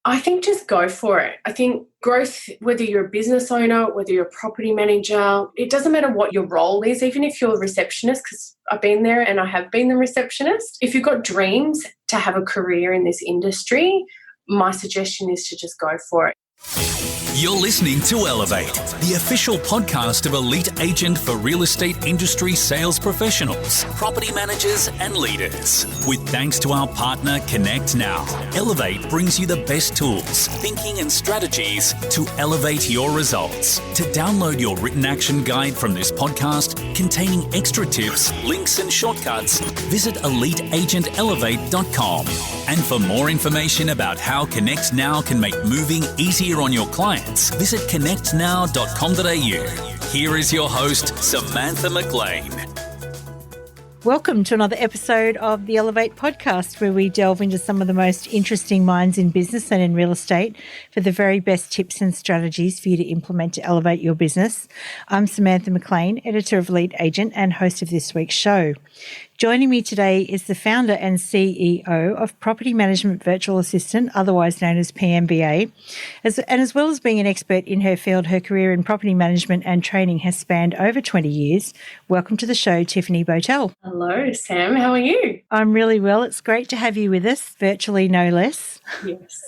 I think just go for it. I think growth, whether you're a business owner, whether you're a property manager, it doesn't matter what your role is, even if you're a receptionist, because I've been there and I have been the receptionist. If you've got dreams to have a career in this industry, my suggestion is to just go for it. You're listening to Elevate, the official podcast of Elite Agent for real estate industry sales professionals, property managers and leaders. With thanks to our partner Connect Now, Elevate brings you the best tools, thinking and strategies to elevate your results. To download your written action guide from this podcast containing extra tips, links and shortcuts, visit eliteagentelevate.com. And for more information about how Connect Now can make moving easier on your clients, visit connectnow.com.au. Here is your host, Samantha McLean. Welcome to another episode of the Elevate podcast, where we delve into some of the most interesting minds in business and in real estate for the very best tips and strategies for you to implement to elevate your business. I'm Samantha McLean, editor of Elite Agent and host of this week's show. Joining me today is the founder and CEO of Property Management Virtual Assistant, otherwise known as PMBA. As well as being an expert in her field, her career in property management and training has spanned over 20 years. Welcome to the show, Tiffany Bowtell. Hello, Sam. How are you? I'm really well. It's great to have you with us, virtually no less. Yes.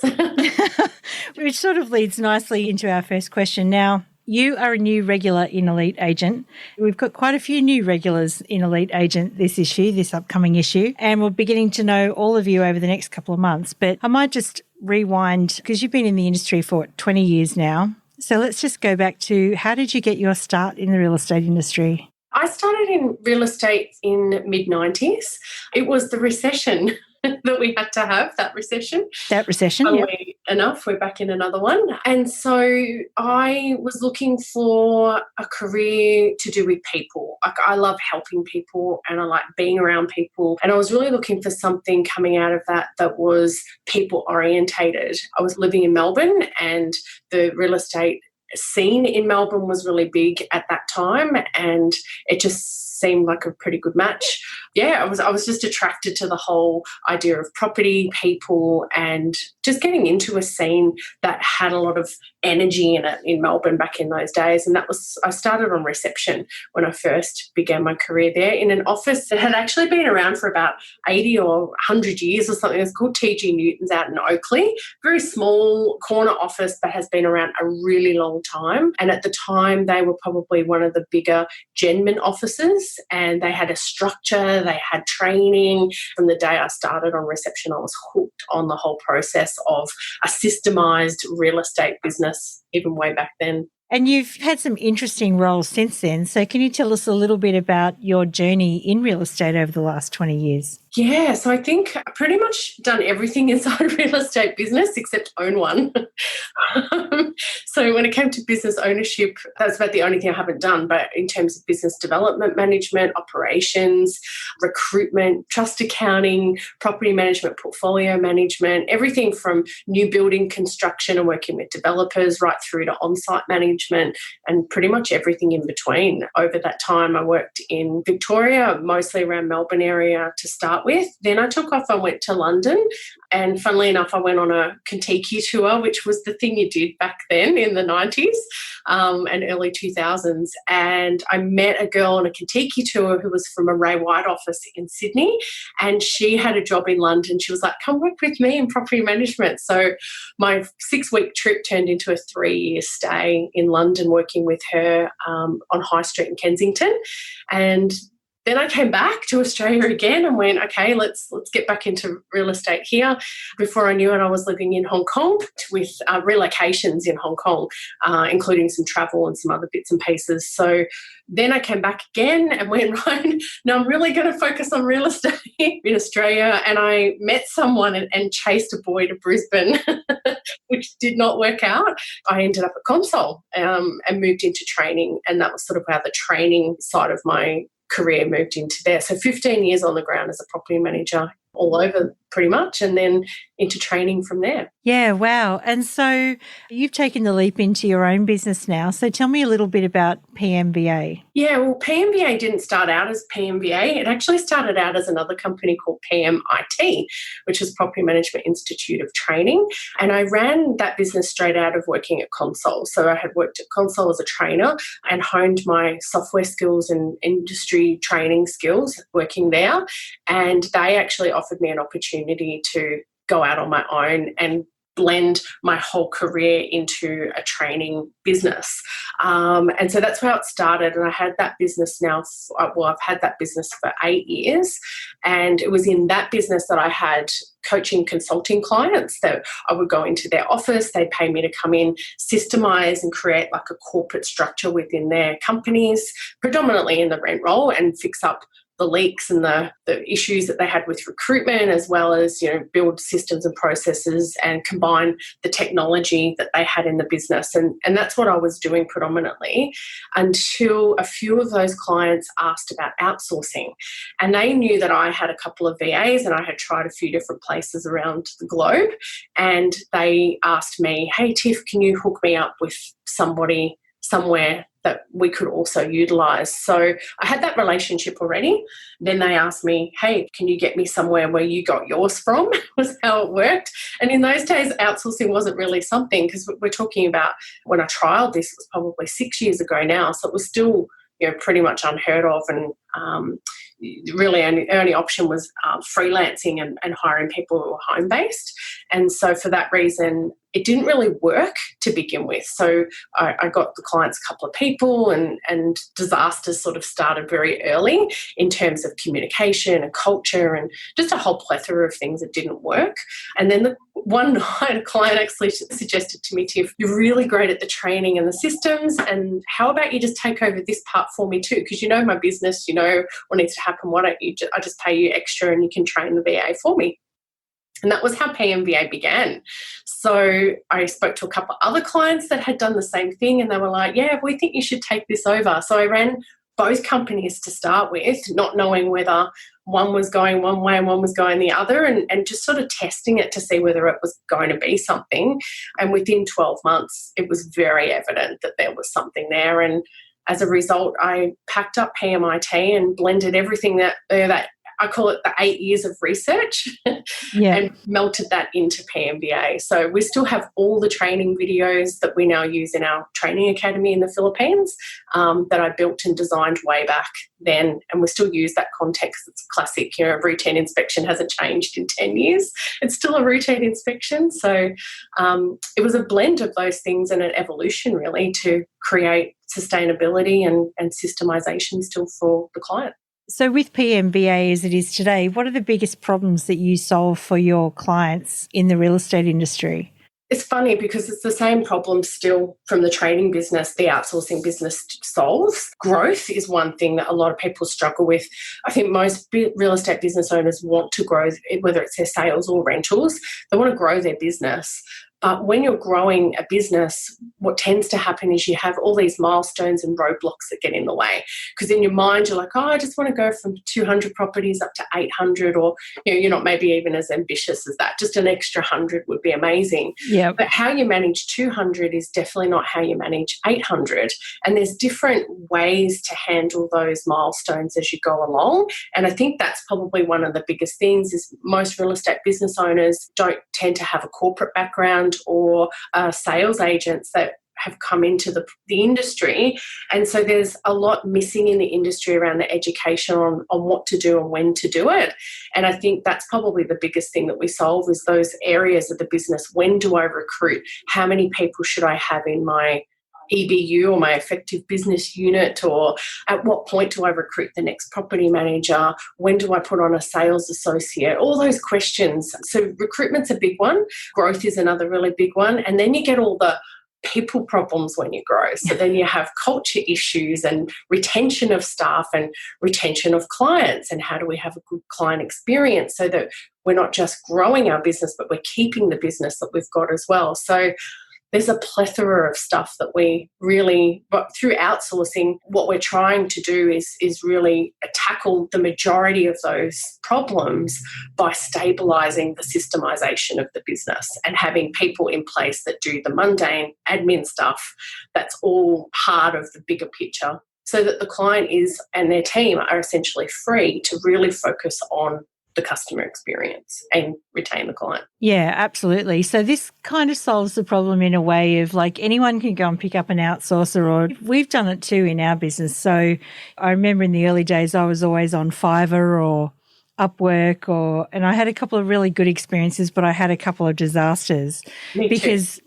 Which sort of leads nicely into our first question. Now, you are a new regular in Elite Agent. We've got quite a few new regulars in Elite Agent this upcoming issue, and we're beginning to know all of you over the next couple of months. But I might just rewind, because you've been in the industry for 20 years now. So let's just go back to, how did you get your start in the real estate industry? I started in real estate in mid-90s. It was the recession that we had to have, that recession. Funnily enough, we're back in another one. And so I was looking for a career to do with people. I love helping people and I like being around people. And I was really looking for something coming out of that was people orientated. I was living in Melbourne, and the real estate scene in Melbourne was really big at that time, and it just seemed like a pretty good match. Yeah, I was just attracted to the whole idea of property, people, and just getting into a scene that had a lot of energy in it in Melbourne back in those days. And I started on reception when I first began my career there in an office that had actually been around for about 80 or 100 years or something. It's called TG Newton's out in Oakley. Very small corner office, but has been around a really long time. And at the time, they were probably one of the bigger Genman offices, and they had a structure, they had training. From the day I started on reception, I was hooked on the whole process of a systemised real estate business, even way back then. And you've had some interesting roles since then. So can you tell us a little bit about your journey in real estate over the last 20 years? Yeah, so I think I've pretty much done everything inside a real estate business except own one. So when it came to business ownership, that's about the only thing I haven't done. But in terms of business development management, operations, recruitment, trust accounting, property management, portfolio management, everything from new building construction and working with developers right through to on-site management, and pretty much everything in between. Over that time, I worked in Victoria, mostly around Melbourne area to start with. Then I took off and went to London, and funnily enough, I went on a Kentucky tour, which was the thing you did back then in the 90s and early 2000s. And I met a girl on a Kentucky tour who was from a Ray White office in Sydney, and she had a job in London. She was like, come work with me in property management. So my 6-week trip turned into a 3-year stay in London working with her on High Street in Kensington. And then I came back to Australia again and went, okay, let's get back into real estate here. Before I knew it, I was living in Hong Kong with relocations in Hong Kong, including some travel and some other bits and pieces. So then I came back again and went, right, now I'm really going to focus on real estate in Australia. And I met someone and chased a boy to Brisbane, which did not work out. I ended up at Consol and moved into training. And that was sort of how the training side of my career moved into there. So 15 years on the ground as a property manager all over pretty much, and then into training from there. Yeah, wow. And so you've taken the leap into your own business now. So tell me a little bit about PMVA. Yeah, well, PMBA didn't start out as PMVA. It actually started out as another company called PMIT, which is Property Management Institute of Training. And I ran that business straight out of working at Console. So I had worked at Console as a trainer and honed my software skills and industry training skills working there. And they actually offered me an opportunity to go out on my own and blend my whole career into a training business. And so that's how it started. And I had that business now, I've had that business for 8 years. And it was in that business that I had coaching consulting clients that I would go into their office. They'd pay me to come in, systemize and create like a corporate structure within their companies, predominantly in the rent roll, and fix up the leaks and the issues that they had with recruitment, as well as, build systems and processes and combine the technology that they had in the business. And that's what I was doing predominantly until a few of those clients asked about outsourcing. And they knew that I had a couple of VAs and I had tried a few different places around the globe. And they asked me, hey, Tiff, can you hook me up with somebody somewhere that we could also utilise? So I had that relationship already. Then they asked me, hey, can you get me somewhere where you got yours from? Was how it worked. And in those days, outsourcing wasn't really something, because we're talking about when I trialled this, it was probably 6 years ago now. So it was still pretty much unheard of. And really only option was freelancing and hiring people who were home-based. And so for that reason, it didn't really work to begin with. So I got the clients a couple of people, and disasters sort of started very early in terms of communication and culture and just a whole plethora of things that didn't work. And then one night, a client actually suggested to me, Tiff, you're really great at the training and the systems, and how about you just take over this part for me too? Because my business, what needs to happen. Why don't I just pay you extra and you can train the VA for me? And that was how PMVA began. So I spoke to a couple of other clients that had done the same thing, and they were like, yeah, we think you should take this over. So I ran both companies to start with, not knowing whether one was going one way and one was going the other, and just sort of testing it to see whether it was going to be something. And within 12 months, it was very evident that there was something there. And as a result, I packed up PMIT and blended everything that I call it the 8 years of research, and melted that into PMBA. So we still have all the training videos that we now use in our training academy in the Philippines that I built and designed way back then. And we still use that context. It's classic. A routine inspection hasn't changed in 10 years. It's still a routine inspection. So it was a blend of those things and an evolution really to create sustainability and systemization still for the client. So with PMBA as it is today, what are the biggest problems that you solve for your clients in the real estate industry? It's funny because it's the same problem still from the training business, the outsourcing business solves. Growth is one thing that a lot of people struggle with. I think most real estate business owners want to grow, whether it's their sales or rentals, they want to grow their business. But when you're growing a business, what tends to happen is you have all these milestones and roadblocks that get in the way. Because in your mind, you're like, oh, I just want to go from 200 properties up to 800, or you're not maybe even as ambitious as that. Just an extra 100 would be amazing. Yeah. But how you manage 200 is definitely not how you manage 800. And there's different ways to handle those milestones as you go along. And I think that's probably one of the biggest things is most real estate business owners don't tend to have a corporate background or sales agents that have come into the industry. And so there's a lot missing in the industry around the education on what to do and when to do it. And I think that's probably the biggest thing that we solve is those areas of the business. When do I recruit? How many people should I have in my EBU or my effective business unit, or at what point do I recruit the next property manager? When do I put on a sales associate? All those questions. So recruitment's a big one. Growth is another really big one. And then you get all the people problems when you grow. So then you have culture issues and retention of staff and retention of clients, and how do we have a good client experience so that we're not just growing our business, but we're keeping the business that we've got as well. So there's a plethora of stuff that we really, but through outsourcing, what we're trying to do is really tackle the majority of those problems by stabilising the systemization of the business and having people in place that do the mundane admin stuff. That's all part of the bigger picture so that the client and their team are essentially free to really focus on the customer experience and retain the client. Yeah, absolutely. So this kind of solves the problem in a way of like anyone can go and pick up an outsourcer, or we've done it too in our business. So I remember in the early days I was always on Fiverr or Upwork, and I had a couple of really good experiences, but I had a couple of disasters. Me because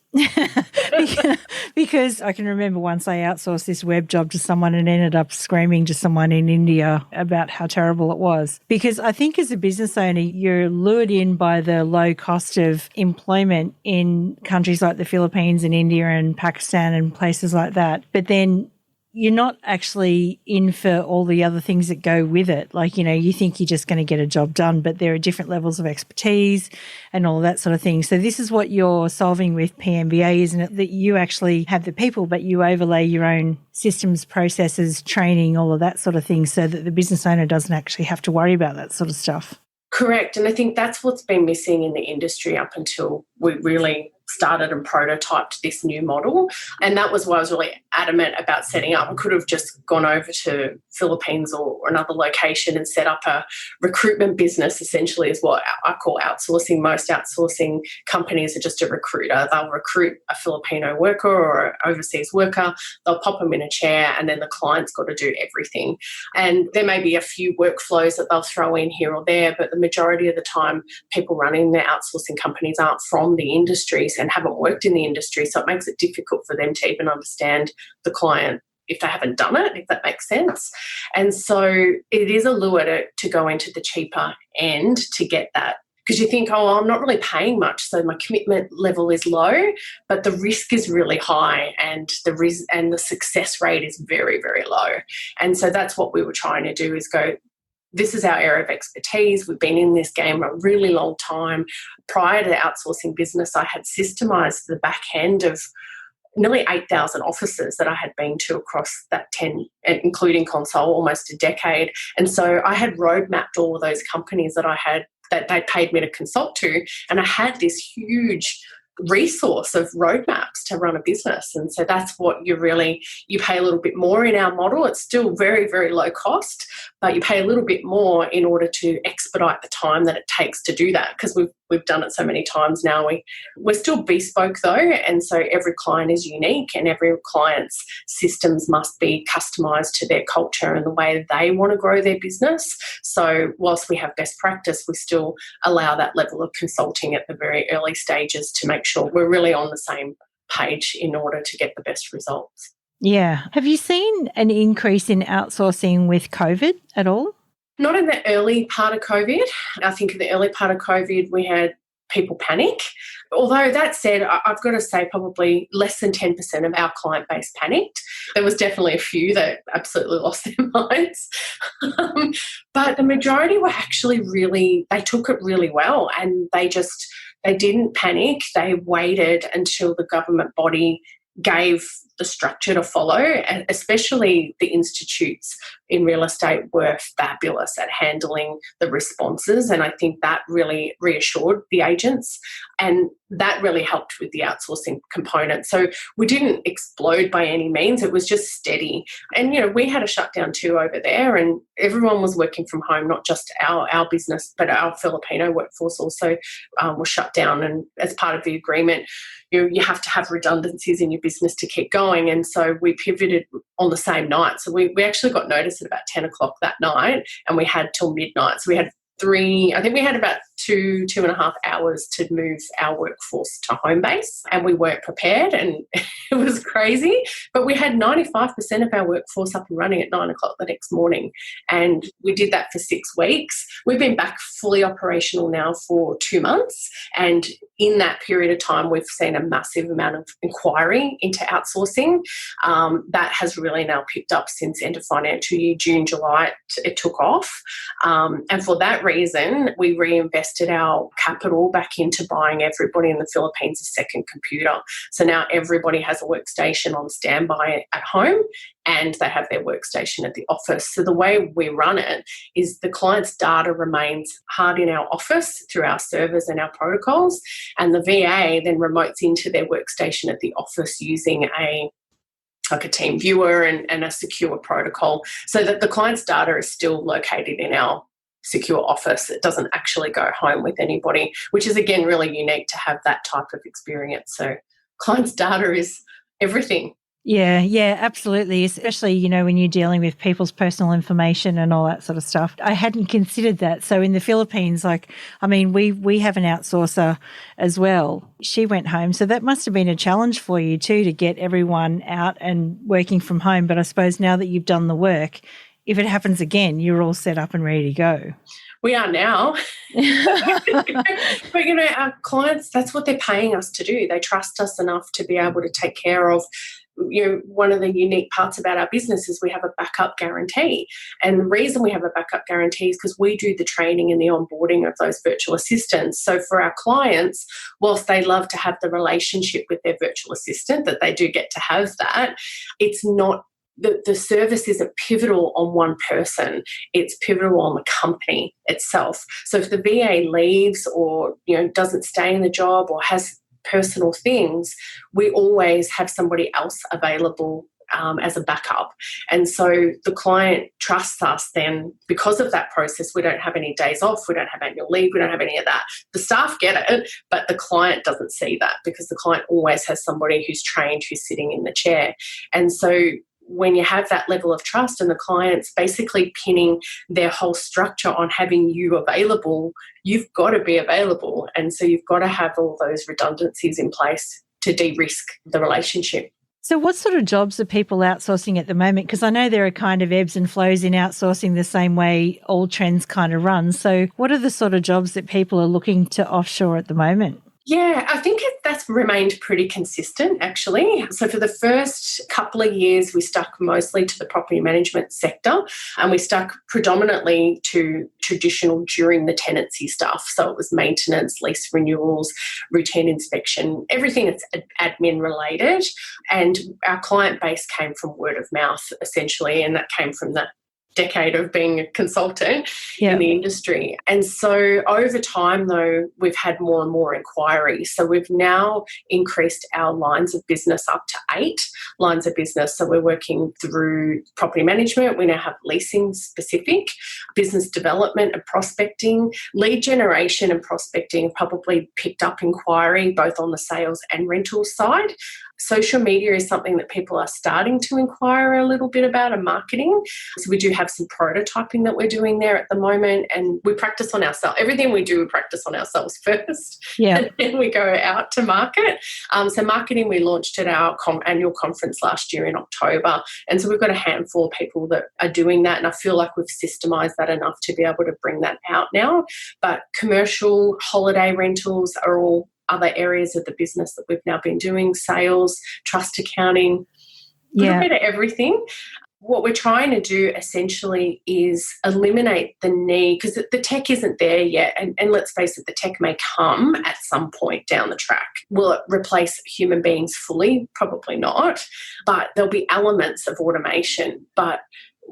because I can remember once I outsourced this web job to someone and ended up screaming to someone in India about how terrible it was. Because I think as a business owner, you're lured in by the low cost of employment in countries like the Philippines and India and Pakistan and places like that. But then you're not actually in for all the other things that go with it. Like, you think you're just going to get a job done, but there are different levels of expertise and all that sort of thing. So this is what you're solving with PMBA, isn't it? That you actually have the people, but you overlay your own systems, processes, training, all of that sort of thing, so that the business owner doesn't actually have to worry about that sort of stuff. Correct. And I think that's what's been missing in the industry up until we really started and prototyped this new model. And that was why I was really adamant about setting up. I could have just gone over to Philippines or another location and set up a recruitment business, essentially is what I call outsourcing. Most outsourcing companies are just a recruiter. They'll recruit a Filipino worker or an overseas worker. They'll pop them in a chair and then the client's got to do everything. And there may be a few workflows that they'll throw in here or there, but the majority of the time people running their outsourcing companies aren't from the industries and haven't worked in the industry. So it makes it difficult for them to even understand the client if they haven't done it, if that makes sense. And so it is a lure to go into the cheaper end to get that. Because you think, I'm not really paying much, so my commitment level is low, but the risk is really high and the success rate is very, very low. And so that's what we were trying to do, is go, this is our area of expertise. We've been in this game a really long time. Prior to the outsourcing business, I had systemized the back end of nearly 8,000 offices that I had been to across that 10, including Console, almost a decade. And so I had roadmapped all of those companies that they paid me to consult to, and I had this huge resource of roadmaps to run a business. And so that's what you pay a little bit more in our model. It's still very, very low cost, but you pay a little bit more in order to expedite the time that it takes to do that, because we've done it so many times now. We're still bespoke though, and so every client is unique and every client's systems must be customised to their culture and the way they want to grow their business. So whilst we have best practice, we still allow that level of consulting at the very early stages to make sure we're really on the same page in order to get the best results. Yeah. Have you seen an increase in outsourcing with COVID at all? Not in the early part of COVID. I think in the early part of COVID, we had people panic. Although that said, I've got to say probably less than 10% of our client base panicked. There was definitely a few that absolutely lost their minds. But the majority were actually they took it really well, and they didn't panic. They waited until the government body gave the structure to follow, and especially the institutes in real estate were fabulous at handling the responses, and I think that really reassured the agents, and that really helped with the outsourcing component. So we didn't explode by any means. It was just steady. And, we had a shutdown too over there, and everyone was working from home, not just our business, but our Filipino workforce also was shut down. And as part of the agreement, you have to have redundancies in your business to keep going. And so we pivoted on the same night. So we actually got notice at about 10 o'clock that night, and we had till midnight. So we had we had about 2.5 hours to move our workforce to home base, and we weren't prepared, and it was crazy. But we had 95% of our workforce up and running at 9 o'clock the next morning, and we did that for 6 weeks. We've been back fully operational now for 2 months, and in that period of time, we've seen a massive amount of inquiry into outsourcing. That has really now picked up since end of financial year, June, July, it took off. And for that reason, we reinvested our capital back into buying everybody in the Philippines a second computer. So now everybody has a workstation on standby at home, and they have their workstation at the office. So the way we run it is the client's data remains hard in our office through our servers and our protocols, and the VA then remotes into their workstation at the office using like a team viewer and a secure protocol, so that the client's data is still located in our secure office. It doesn't actually go home with anybody, which is, again, really unique to have that type of experience. So client's data is everything. Yeah, absolutely. Especially, when you're dealing with people's personal information and all that sort of stuff. I hadn't considered that. So in the Philippines, we have an outsourcer as well. She went home. So that must have been a challenge for you too, to get everyone out and working from home. But I suppose now that you've done the work, if it happens again, you're all set up and ready to go. We are now. But, our clients, that's what they're paying us to do. They trust us enough to be able to take care of. One of the unique parts about our business is we have a backup guarantee. And the reason we have a backup guarantee is because we do the training and the onboarding of those virtual assistants. So for our clients, whilst they love to have the relationship with their virtual assistant, that they do get to have that, it's not the service isn't pivotal on one person. It's pivotal on the company itself. So if the VA leaves or doesn't stay in the job or has personal things, we always have somebody else available as a backup. And so the client trusts us then because of that process. We don't have any days off, we don't have annual leave, we don't have any of that. The staff get it, but the client doesn't see that because the client always has somebody who's trained, who's sitting in the chair. And so when you have that level of trust and the client's basically pinning their whole structure on having you available, you've got to be available. And so you've got to have all those redundancies in place to de-risk the relationship. So what sort of jobs are people outsourcing at the moment? Because I know there are kind of ebbs and flows in outsourcing the same way all trends kind of run. So what are the sort of jobs that people are looking to offshore at the moment? Yeah, I think that's remained pretty consistent, actually. So for the first couple of years, we stuck mostly to the property management sector, and we stuck predominantly to traditional during the tenancy stuff. So it was maintenance, lease renewals, routine inspection, everything that's admin related. And our client base came from word of mouth, essentially, and that came from the decade of being a consultant in the industry. And so over time, though, we've had more and more inquiries. So we've now increased our lines of business up to 8 lines of business. So we're working through property management. We now have leasing specific, business development and prospecting, lead generation and prospecting have probably picked up inquiry both on the sales and rental side. Social media is something that people are starting to inquire a little bit about, and marketing. So we do have some prototyping that we're doing there at the moment, and we practice on ourselves. Everything we do, we practice on ourselves first, and then we go out to market. So marketing, we launched at our annual conference last year in October, and so we've got a handful of people that are doing that, and I feel like we've systemised that enough to be able to bring that out now. But commercial, holiday rentals are all other areas of the business that we've now been doing, sales, trust accounting, a little bit of everything. What we're trying to do essentially is eliminate the need, because the tech isn't there yet, and let's face it, the tech may come at some point down the track. Will it replace human beings fully? Probably not, but there'll be elements of automation. But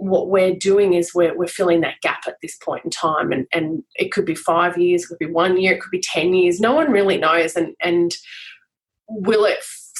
what we're doing is we're filling that gap at this point in time, and it could be 5 years, it could be 1 year, it could be 10 years. No one really knows, and will it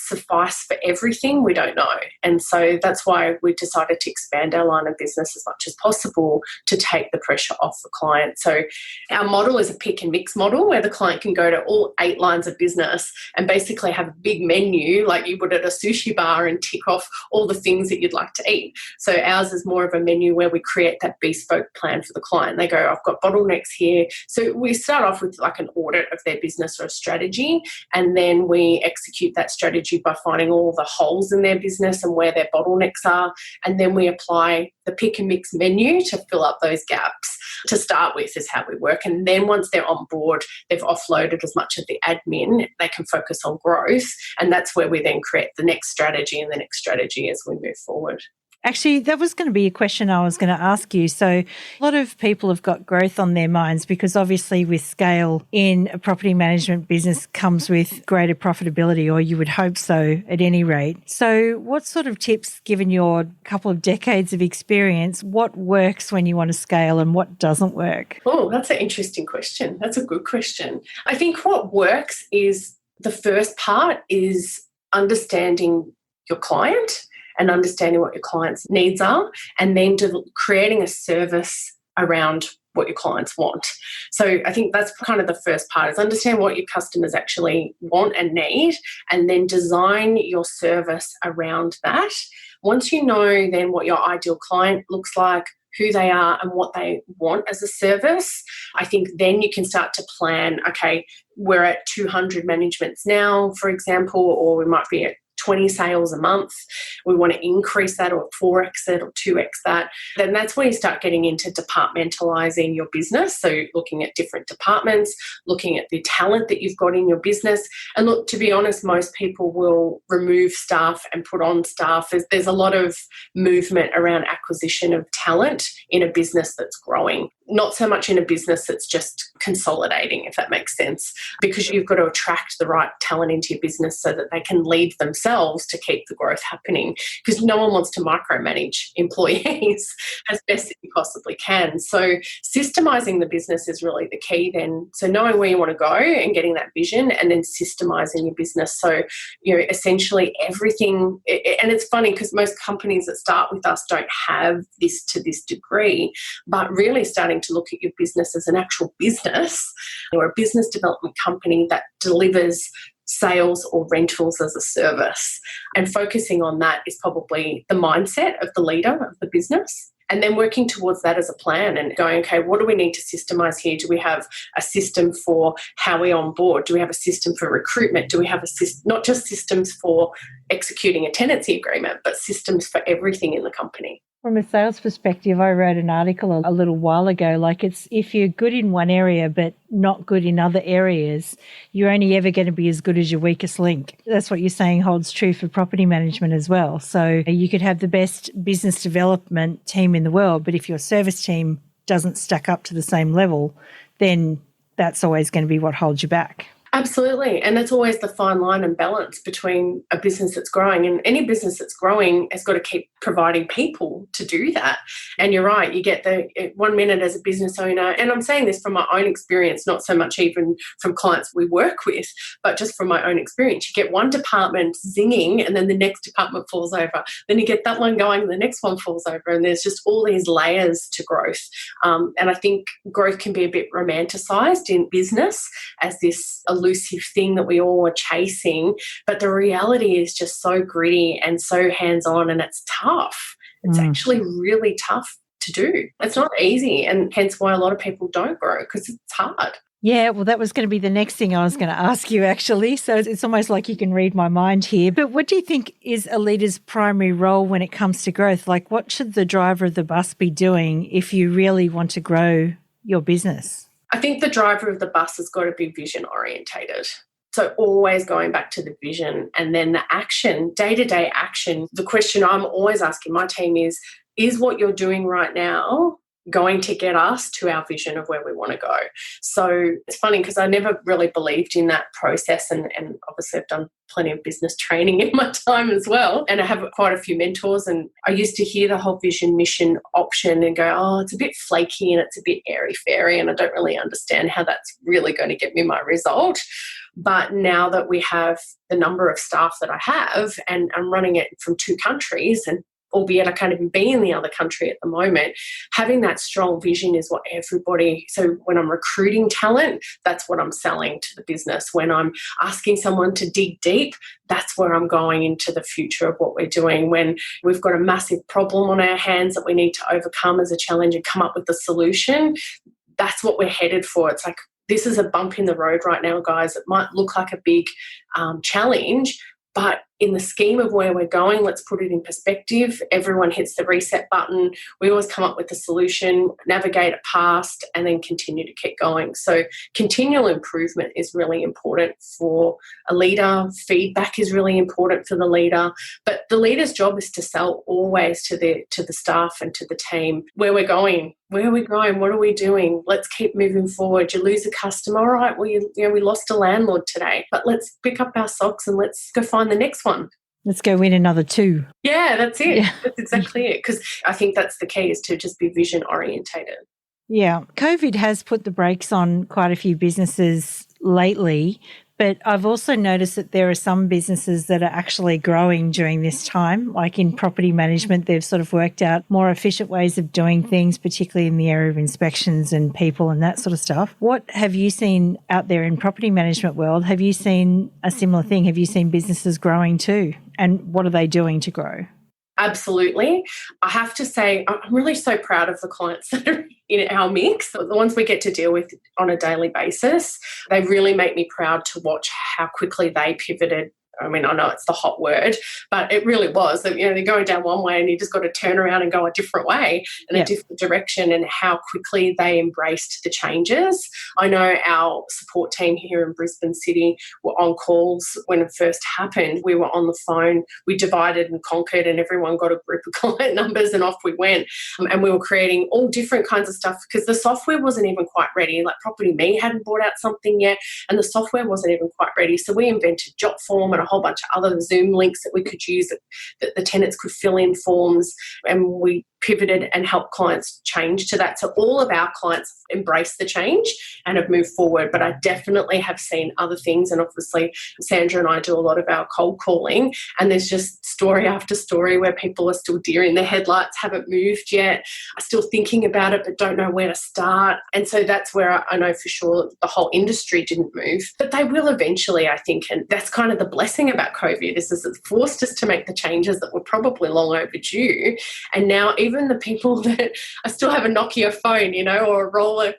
suffice for everything? We don't know. And so that's why we decided to expand our line of business as much as possible to take the pressure off the client. So our model is a pick and mix model where the client can go to all 8 lines of business and basically have a big menu like you would at a sushi bar and tick off all the things that you'd like to eat. So ours is more of a menu where we create that bespoke plan for the client. They go, I've got bottlenecks here. So we start off with like an audit of their business or a strategy, and then we execute that strategy by finding all the holes in their business and where their bottlenecks are, and then we apply the pick and mix menu to fill up those gaps. To start with is how we work, and then once they're on board, they've offloaded as much of the admin, they can focus on growth, and that's where we then create the next strategy and the next strategy as we move forward. Actually, that was going to be a question I was going to ask you. So a lot of people have got growth on their minds because obviously with scale in a property management business comes with greater profitability, or you would hope so at any rate. So what sort of tips, given your couple of decades of experience, what works when you want to scale and what doesn't work? Oh, that's an interesting question. That's a good question. I think what works is the first part is understanding your client and understanding what your clients' needs are, and then creating a service around what your clients want. So I think that's kind of the first part, is understand what your customers actually want and need, and then design your service around that. Once you know then what your ideal client looks like, who they are and what they want as a service, I think then you can start to plan, okay, we're at 200 managements now, for example, or we might be at 20 sales a month. We want to increase that or 4x it or 2x that. Then that's when you start getting into departmentalizing your business. So looking at different departments, looking at the talent that you've got in your business. And look, to be honest, most people will remove staff and put on staff. There's a lot of movement around acquisition of talent in a business that's growing. Not so much in a business that's just consolidating, if that makes sense, because you've got to attract the right talent into your business so that they can lead themselves to keep the growth happening, because no one wants to micromanage employees as best as you possibly can. So systemizing the business is really the key then. So knowing where you want to go and getting that vision, and then systemizing your business. So, essentially everything, and it's funny because most companies that start with us don't have this to this degree, but really starting to look at your business as an actual business, or a business development company that delivers sales or rentals as a service. And focusing on that is probably the mindset of the leader of the business. And then working towards that as a plan and going, okay, what do we need to systemize here? Do we have a system for how we onboard? Do we have a system for recruitment? Do we have not just systems for executing a tenancy agreement, but systems for everything in the company? From a sales perspective, I wrote an article a little while ago, like it's if you're good in one area but not good in other areas, you're only ever going to be as good as your weakest link. That's what you're saying holds true for property management as well. So you could have the best business development team in the world, but if your service team doesn't stack up to the same level, then that's always going to be what holds you back. Absolutely. And it's always the fine line and balance between a business that's growing, and any business that's growing has got to keep providing people to do that. And you're right, you get the 1 minute as a business owner, and I'm saying this from my own experience, not so much even from clients we work with, but just from my own experience. You get one department zinging and then the next department falls over. Then you get that one going and the next one falls over. And there's just all these layers to growth. And I think growth can be a bit romanticized in business as this elusive thing that we all are chasing, but the reality is just so gritty and so hands-on, and it's tough. It's actually really tough to do. It's not easy, and hence why a lot of people don't grow, because it's hard. Yeah, well, that was going to be the next thing I was going to ask you, actually. So it's almost like you can read my mind here. But what do you think is a leader's primary role when it comes to growth? Like, what should the driver of the bus be doing if you really want to grow your business? I think the driver of the bus has got to be vision orientated. So always going back to the vision, and then the action, day-to-day action. The question I'm always asking my team is what you're doing right now going to get us to our vision of where we want to go? So it's funny because I never really believed in that process, and obviously I've done plenty of business training in my time as well, and I have quite a few mentors, and I used to hear the whole vision mission option and go, oh, it's a bit flaky and it's a bit airy-fairy and I don't really understand how that's really going to get me my result. But now that we have the number of staff that I have, and I'm running it from 2 countries, and albeit I can't even be in the other country at the moment, having that strong vision is what everybody, so when I'm recruiting talent, that's what I'm selling to the business. When I'm asking someone to dig deep, that's where I'm going into the future of what we're doing. When we've got a massive problem on our hands that we need to overcome as a challenge and come up with a solution, that's what we're headed for. It's like, this is a bump in the road right now, guys. It might look like a big challenge, but in the scheme of where we're going, let's put it in perspective. Everyone hits the reset button. We always come up with a solution, navigate it past, and then continue to keep going. So continual improvement is really important for a leader. Feedback is really important for the leader. But the leader's job is to sell always to the staff and to the team where we're going. Where are we going? What are we doing? Let's keep moving forward. You lose a customer, all right, well, we lost a landlord today, but let's pick up our socks and let's go find the next one. Let's go win another 2. Yeah, that's it. Yeah. That's exactly it. Because I think that's the key, is to just be vision orientated. Yeah. COVID has put the brakes on quite a few businesses lately, But I've also noticed that there are some businesses that are actually growing during this time. Like in property management, they've sort of worked out more efficient ways of doing things, particularly in the area of inspections and people and that sort of stuff. What have you seen out there in property management world? Have you seen a similar thing? Have you seen businesses growing too? And what are they doing to grow? Absolutely. I have to say, I'm really so proud of the clients that are in our mix, the ones we get to deal with on a daily basis. They really make me proud to watch how quickly they pivoted. I mean, I know it's the hot word, but it really was. They're going down one way and you just got to turn around and go a different way in a different direction, and how quickly they embraced the changes. I know our support team here in Brisbane City were on calls when it first happened. We were on the phone. We divided and conquered, and everyone got a group of client numbers and off we went. And we were creating all different kinds of stuff because the software wasn't even quite ready. Like Property Me hadn't brought out something yet, and the software wasn't even quite ready. So we invented Jotform and a whole bunch of other Zoom links that we could use that the tenants could fill in forms, and we pivoted and helped clients change to that. So all of our clients embrace the change and have moved forward. But I definitely have seen other things, and obviously Sandra and I do a lot of our cold calling, and there's just story after story where people are still deer in the headlights, haven't moved yet, are still thinking about it but don't know where to start. And so that's where I know for sure the whole industry didn't move, but they will eventually, I think. And that's kind of the blessing about COVID is it's forced us to make the changes that were probably long overdue. And now even the people that still have a Nokia phone, or a roller,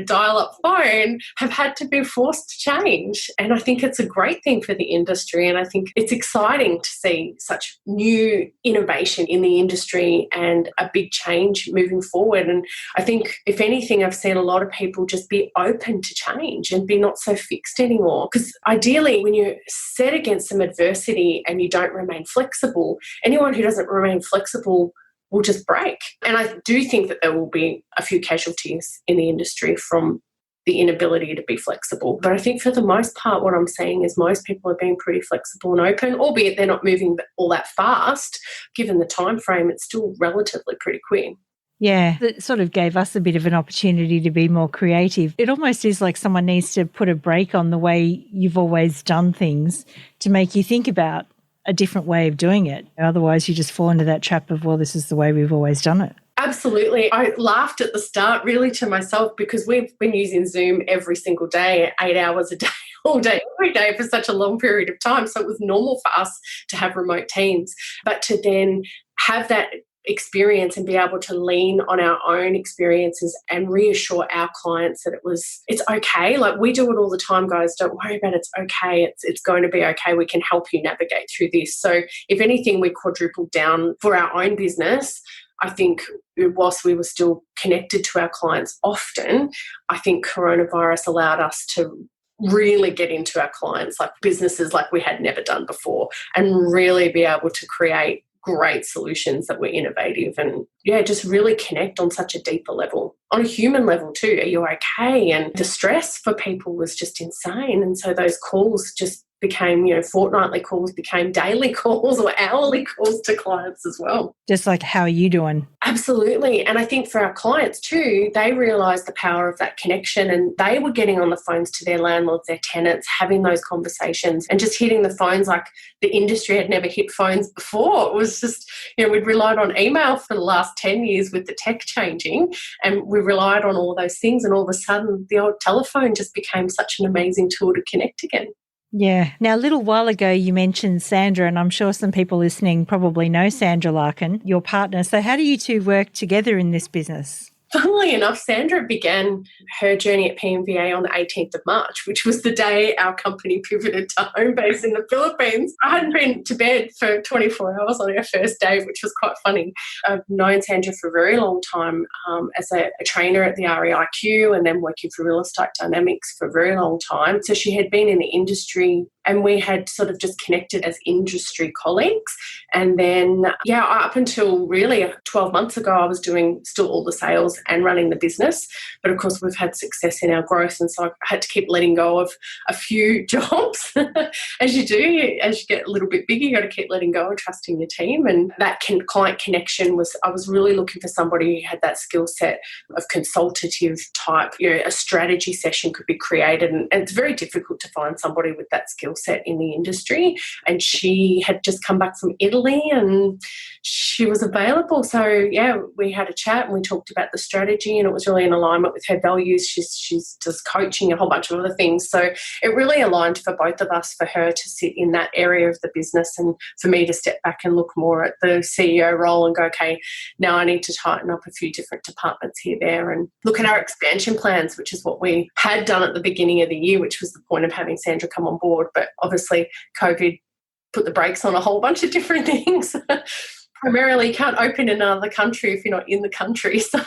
dial-up phone, have had to be forced to change. And I think it's a great thing for the industry. And I think it's exciting to see such new innovation in the industry and a big change moving forward. And I think, if anything, I've seen a lot of people just be open to change and be not so fixed anymore. Because ideally, when you're set against some adversity and you don't remain flexible, anyone who doesn't remain flexible will just break. And I do think that there will be a few casualties in the industry from the inability to be flexible. But I think for the most part, what I'm saying is most people are being pretty flexible and open, albeit they're not moving all that fast. Given the time frame, it's still relatively pretty quick. Yeah, it sort of gave us a bit of an opportunity to be more creative. It almost is like someone needs to put a brake on the way you've always done things to make you think about a different way of doing it. Otherwise, you just fall into that trap of, well, this is the way we've always done it. Absolutely. I laughed at the start really to myself because we've been using Zoom every single day, 8 hours a day, all day, every day for such a long period of time. So it was normal for us to have remote teams. But to then have that experience and be able to lean on our own experiences and reassure our clients that it's okay. Like, we do it all the time, guys. Don't worry about it. It's okay. It's going to be okay. We can help you navigate through this. So if anything, we quadrupled down for our own business. I think whilst we were still connected to our clients often, I think coronavirus allowed us to really get into our clients, like businesses like we had never done before, and really be able to create great solutions that were innovative and, just really connect on such a deeper level, on a human level too. Are you okay? And the stress for people was just insane. And so those calls just became, fortnightly calls became daily calls or hourly calls to clients as well. Just like, how are you doing? Absolutely. And I think for our clients too, they realised the power of that connection, and they were getting on the phones to their landlords, their tenants, having those conversations and just hitting the phones like the industry had never hit phones before. It was just, we'd relied on email for the last 10 years with the tech changing, and we relied on all those things, and all of a sudden the old telephone just became such an amazing tool to connect again. Yeah. Now, a little while ago, you mentioned Sandra, and I'm sure some people listening probably know Sandra Larkin, your partner. So how do you two work together in this business? Funnily enough, Sandra began her journey at PMVA on the 18th of March, which was the day our company pivoted to home base in the Philippines. I hadn't been to bed for 24 hours on our first day, which was quite funny. I've known Sandra for a very long time as a trainer at the REIQ, and then working for Real Estate Dynamics for a very long time. So she had been in the industry and we had sort of just connected as industry colleagues. And then, up until really 12 months ago, I was doing still all the sales and running the business. But of course, we've had success in our growth. And so I had to keep letting go of a few jobs. As you do, as you get a little bit bigger, you got to keep letting go and trusting your team. And that client connection I was really looking for somebody who had that skill set of consultative type. A strategy session could be created. And it's very difficult to find somebody with that skill set in the industry. And she had just come back from Italy and she was available. So we had a chat and we talked about the strategy, and it was really in alignment with her values. She's just coaching, a whole bunch of other things. So it really aligned for both of us, for her to sit in that area of the business and for me to step back and look more at the CEO role and go, okay, now I need to tighten up a few different departments here, there, and look at our expansion plans, which is what we had done at the beginning of the year, which was the point of having Sandra come on board. But obviously COVID put the brakes on a whole bunch of different things. Primarily, you can't open in another country if you're not in the country. So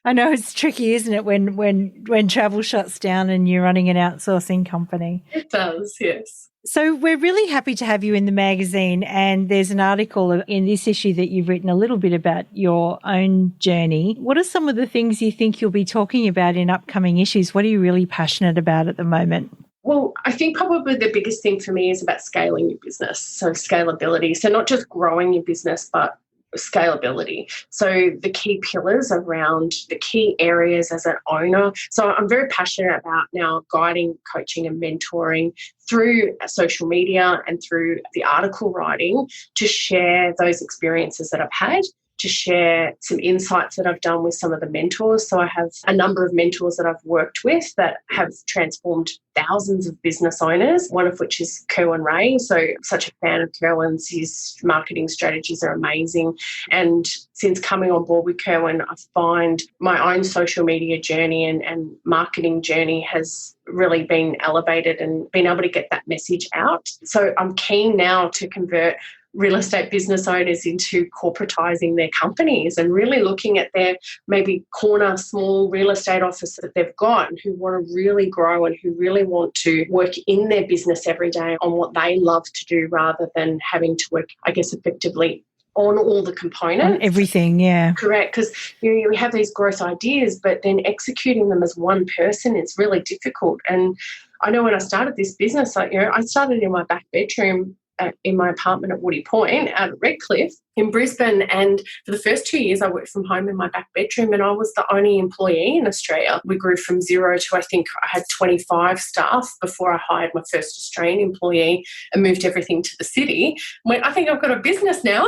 I know it's tricky, isn't it, when travel shuts down and you're running an outsourcing company? It does, yes. So we're really happy to have you in the magazine, and there's an article in this issue that you've written a little bit about your own journey. What are some of the things you think you'll be talking about in upcoming issues? What are you really passionate about at the moment? Well, I think probably the biggest thing for me is about scaling your business, so scalability. So not just growing your business, but scalability. So the key pillars around the key areas as an owner. So I'm very passionate about now guiding, coaching and mentoring through social media and through the article writing to share those experiences that I've had, to share some insights that I've done with some of the mentors. So I have a number of mentors that I've worked with that have transformed thousands of business owners, one of which is Kerwin Ray. So such a fan of Kerwin's. His marketing strategies are amazing. And since coming on board with Kerwin, I find my own social media journey and marketing journey has really been elevated and been able to get that message out. So I'm keen now to convert real estate business owners into corporatizing their companies and really looking at their maybe corner small real estate office that they've got and who want to really grow and who really want to work in their business every day on what they love to do rather than having to work, I guess, effectively on all the components. On everything, yeah. Correct, because you have these growth ideas, but then executing them as one person is really difficult. And I know when I started this business, I started in my back bedroom in my apartment at Woody Point out at Redcliffe in Brisbane. And for the first 2 years, I worked from home in my back bedroom and I was the only employee in Australia. We grew from zero to, I think I had 25 staff before I hired my first Australian employee and moved everything to the city. I think I've got a business now.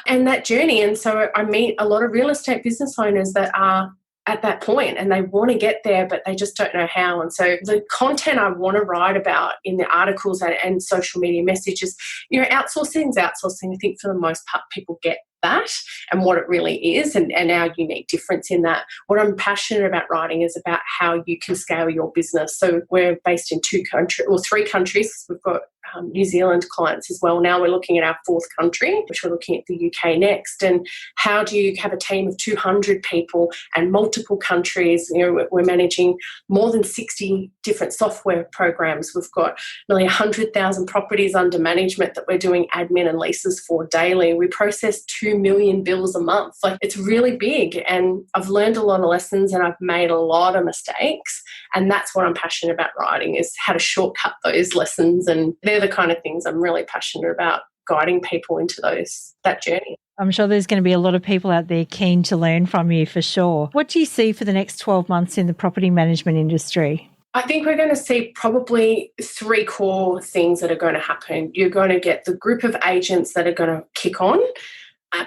And that journey. And so I meet a lot of real estate business owners that are at that point and they want to get there, but they just don't know how. And so the content I want to write about in the articles and social media messages, outsourcing is outsourcing. I think for the most part, people get that and what it really is and our unique difference in that. What I'm passionate about writing is about how you can scale your business. So we're based in 3 countries. We've got New Zealand clients as well. Now we're looking at our 4th country, which we're looking at the UK next. And how do you have a team of 200 people and multiple countries? We're managing more than 60 different software programs. We've got nearly 100,000 properties under management that we're doing admin and leases for daily. We process 2 million bills a month. It's really big. And I've learned a lot of lessons and I've made a lot of mistakes. And that's what I'm passionate about writing, is how to shortcut those lessons. And they're the kind of things I'm really passionate about, guiding people into that journey. I'm sure there's going to be a lot of people out there keen to learn from you for sure. What do you see for the next 12 months in the property management industry? I think we're going to see probably 3 core things that are going to happen. You're going to get the group of agents that are going to kick on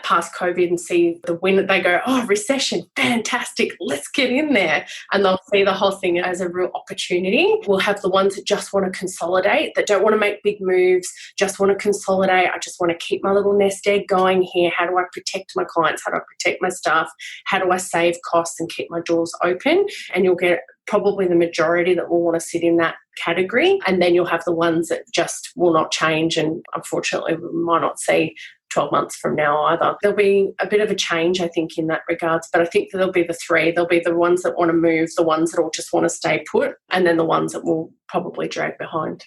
past COVID and see the win. They go, oh, recession, fantastic, let's get in there. And they'll see the whole thing as a real opportunity. We'll have the ones that just want to consolidate, that don't want to make big moves, just want to consolidate. I just want to keep my little nest egg going here. How do I protect my clients? How do I protect my staff? How do I save costs and keep my doors open? And you'll get probably the majority that will want to sit in that category. And then you'll have the ones that just will not change. And unfortunately, we might not see 12 months from now either. There'll be a bit of a change, I think, in that regards, but I think there'll be the 3. There'll be the ones that want to move, the ones that will just want to stay put, and then the ones that will probably drag behind.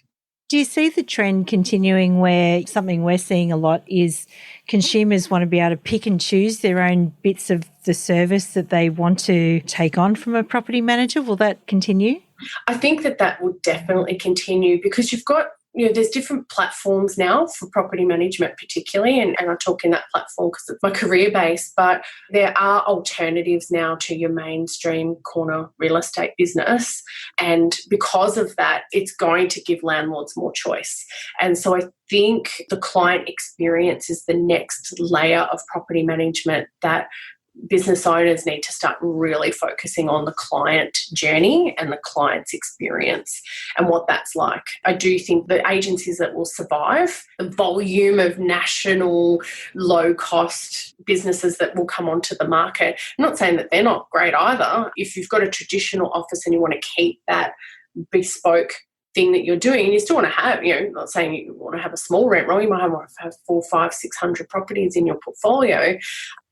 Do you see the trend continuing where something we're seeing a lot is consumers want to be able to pick and choose their own bits of the service that they want to take on from a property manager? Will that continue? I think that will definitely continue because you've got, there's different platforms now for property management particularly, and I talk in that platform because it's my career base, but there are alternatives now to your mainstream corner real estate business. And because of that, it's going to give landlords more choice. And so I think the client experience is the next layer of property management that business owners need to start really focusing on the client journey and the client's experience and what that's like. I do think the agencies that will survive, the volume of national low-cost businesses that will come onto the market, I'm not saying that they're not great either. If you've got a traditional office and you want to keep that bespoke thing that you're doing, and you still want to have, not saying you want to have a small rent roll, you might have 400, 500, 600 properties in your portfolio.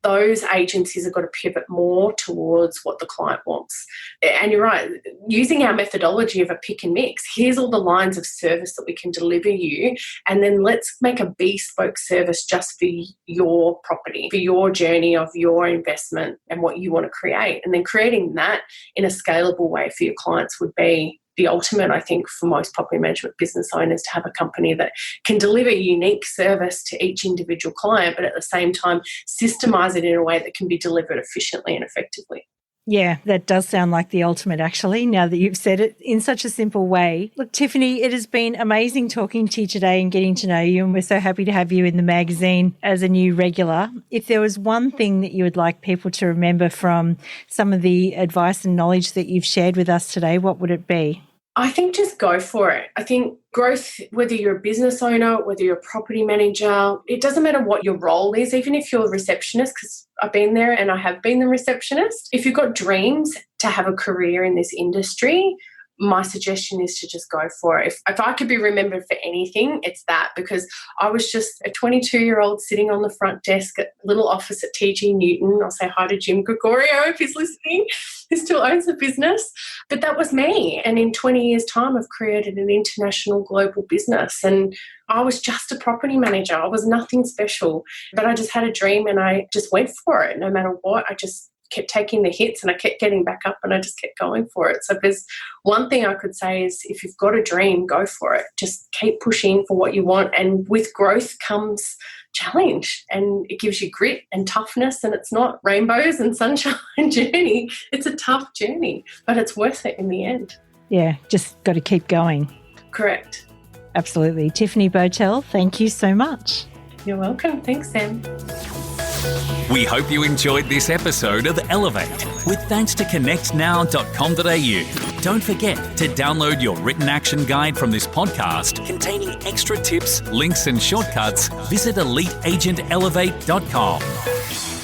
Those agencies have got to pivot more towards what the client wants. And you're right, using our methodology of a pick and mix, here's all the lines of service that we can deliver you, and then let's make a bespoke service just for your property, for your journey of your investment and what you want to create. And then creating that in a scalable way for your clients would be the ultimate, I think, for most property management business owners, to have a company that can deliver unique service to each individual client, but at the same time systemize it in a way that can be delivered efficiently and effectively. Yeah, that does sound like the ultimate, actually, now that you've said it in such a simple way. Look, Tiffany, it has been amazing talking to you today and getting to know you, and we're so happy to have you in the magazine as a new regular. If there was one thing that you would like people to remember from some of the advice and knowledge that you've shared with us today, what would it be? I think just go for it. I think growth, whether you're a business owner, whether you're a property manager, it doesn't matter what your role is, even if you're a receptionist, because I've been there and I have been the receptionist. If you've got dreams to have a career in this industry, my suggestion is to just go for it. If I could be remembered for anything, it's that, because I was just a 22-year-old sitting on the front desk at a little office at TG Newton. I'll say hi to Jim Gregorio if he's listening. He still owns the business. But that was me. And in 20 years' time, I've created an international global business. And I was just a property manager. I was nothing special. But I just had a dream and I just went for it. No matter what, I just kept taking the hits and I kept getting back up and I just kept going for it. So if there's one thing I could say is, if you've got a dream, go for it. Just keep pushing for what you want. And with growth comes challenge, and it gives you grit and toughness, and it's not rainbows and sunshine journey. It's a tough journey, but it's worth it in the end. Yeah, just got to keep going. Correct. Absolutely. Tiffany Bowtell, thank you so much. You're welcome. Thanks, Sam. We hope you enjoyed this episode of Elevate with thanks to connectnow.com.au. Don't forget to download your written action guide from this podcast containing extra tips, links and shortcuts. Visit eliteagentelevate.com.